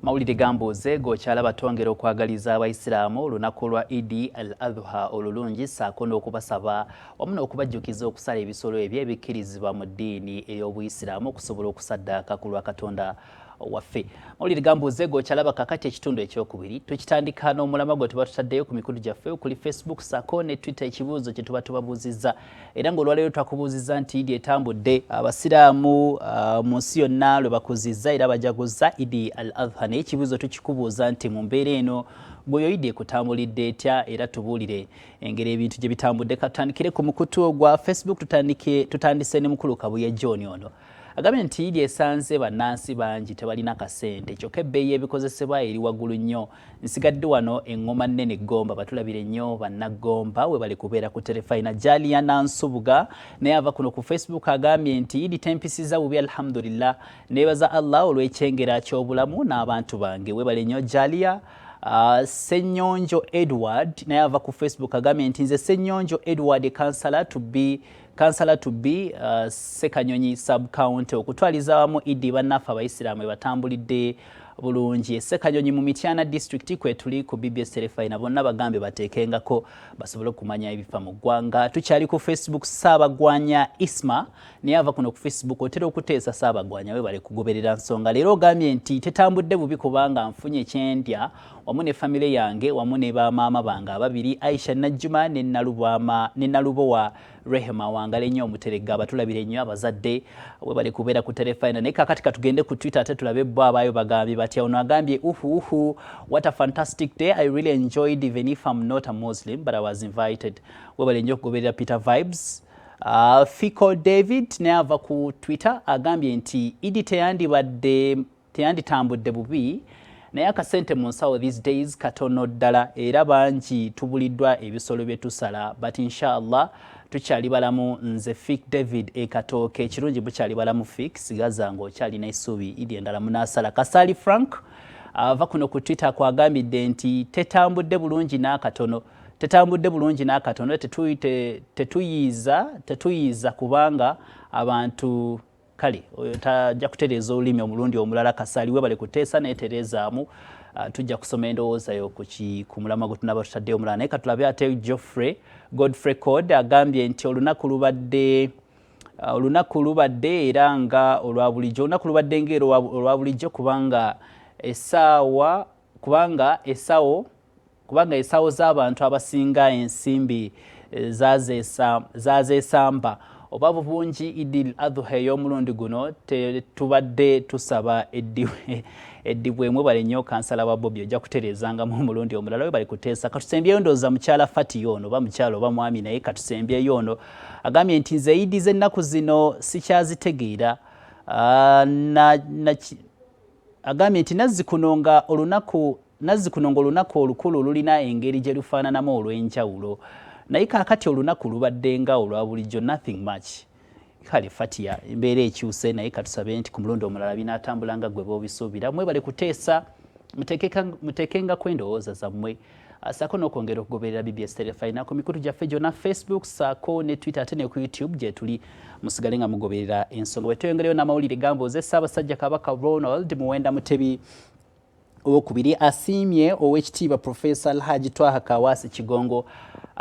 Mawulire gambuuze g'okyala batwongera okwagaliza Abayisiraamu olunaku lwa Eid Adhua olulungi ssaako n'okubasaba wamu n'okubajjukiza okusala ebisolo ebyo ebikkirizibwa mu ddiini ey'Obuyisiraamu okusobola okusaddaaka ku lwa Katonda waffe. Mawulire gambuuze g'okyala bakakati ekitundu ekyokubiri tukitandika n'omulama gwe tuba tutaddeyo ku mikulu gyaffe kuli Facebook ssaako ne Twitter ekibuuzo kye tuba tubabuuzizza era ng'olwaleero twakubuuzizza nti Eid etambudde Abasiraamu mu nsi yonna lwe bakuzizza era bajaguzza Eid Adhua naye ekibuuzo tukikubuuza nti mu mbeera eno gwe Eid ekutambulidde etya era tubuulire engeri ebintu gye bitambudde. Katutandikire ku mukutu ogwa Facebook tutandise ne mukulu Kabuye John ono agambye nti Eid esanze bannansi bangi tebalina kasente kyokka ebbeeyi ebikozesebwa eri waggulu nnyo. Nsigadde wano eŋŋoma nnene Gomba batulabire nnyo bannagomba we bali kubeera ku terefayina. Jaliya Nansubuga naye ava kuno ku Facebook agambye nti Eid tempisiza bubi alhamdulillah neebaza Allah olw'ekyengera ky'obulamu n'abantu bange we bali nnyo Jaliya. Ssenyonjo Edward naye ava ku Facebook agambye nti nze Ssenyonjo Edward Kansala to be Sekanyonyi sub-county okutwaliza wamu Eid bannaffe Abayisiraamu batambulidde bulungi. Sekanyonyi mu Mityana district kwe tuli ku BBS terefayina bonna bagambe bateekengako basobole okumanya ebifa mu ggwanga. Tukyali ku Facebook Ssaabagwanya Isma naye ava kuno ku Facebook otera okuteesa Ssaabagwanya we bali kugoberera nsonga. Leero ogambye nti tetambudde bubi kubanga nfunye kyendya wamu ne famire yange wamu ne bamaama bange ababiri Aisha Najjuma ne Nalubo wa Rehema wangale nnyo omuterega abatulabire nnyo abazadde we bali kubeera ku terefayina. Naye kakati katugende ku Twitter ate tulabe bo abaayo bagambye batya. Ono agambye what a fantastic day, I really enjoyed even if I'm not a Muslim but I was invited. We bali nnyo okugoberera Peter Vibes. Fico David naye ava ku Twitter agambye nti Eid teyanditambudde bubi naye akasente mu nsawo these days katono ddala era bangi tubuliddwa ebisolo bye tusala but inshallah tukyali balamu. Nze Fik David Ekatooke ekirungi bukyali balamu Fik sigaza ng'okyalina essuubi Eid endala munaasala. Kasali Frank ava kuno ku Twitter kwagambidde nti tetambudde bulungi n'akatono tetuyiiza kubanga abantu kale oyo tajja kutereeza olulimi omulundi omulala. Kasali we bali kuteesa neeterezaamu tujja kusoma endowooza yo ku mulama gwe tunaba tutaddeyo omulala. Naye katulabe ate Godfrey Code agambye nti olunaku lubadde era nga olwa bulijjo kubanga essaawo z'abantu abasinga ensimbi zazeesamba oba bungi Eid Adhua ey'omulundi guno tubadde tusaba eddibwemwe bali nnyo kansala wa Bobi ojja kutereezangamu omulundi omulala we bali kuteesa. Katusembyeyo ndowooza mukyala Fati ono oba mukyala oba mwami naye katusembyeyo ono agambye nti nze Eid z'ennaku zino sikyazitegeera. Agambye nti Nazzikunonga olunaku olukulu lulina engeri gye lufaananamu olw'enjawulo naye kaakati olunaku lubadde nga olwa bulijjo nothing much. Kale Fatia embeera ekyuse naye katusabe nti ku mulundi omulala binaatambula nga ggwe boobisuubira. Mwe bali kuteesa muteekengako endowooza zammwe ssaako n'okwongera okugoberera BBS terefayina ku mikutu gyaffe gyonna Facebook ssaako ne Twitter ate ne ku YouTube gye tuli musigale nga mugoberera ensonga. Bwe tweyongereyo n'amawulire gambuuze Ssaabasajja Kabaka Ronald Muwenda Mutebi owokubiri asiimye Oweekitiibwa Professor Alhaji Twaha Kawaasi Kigongo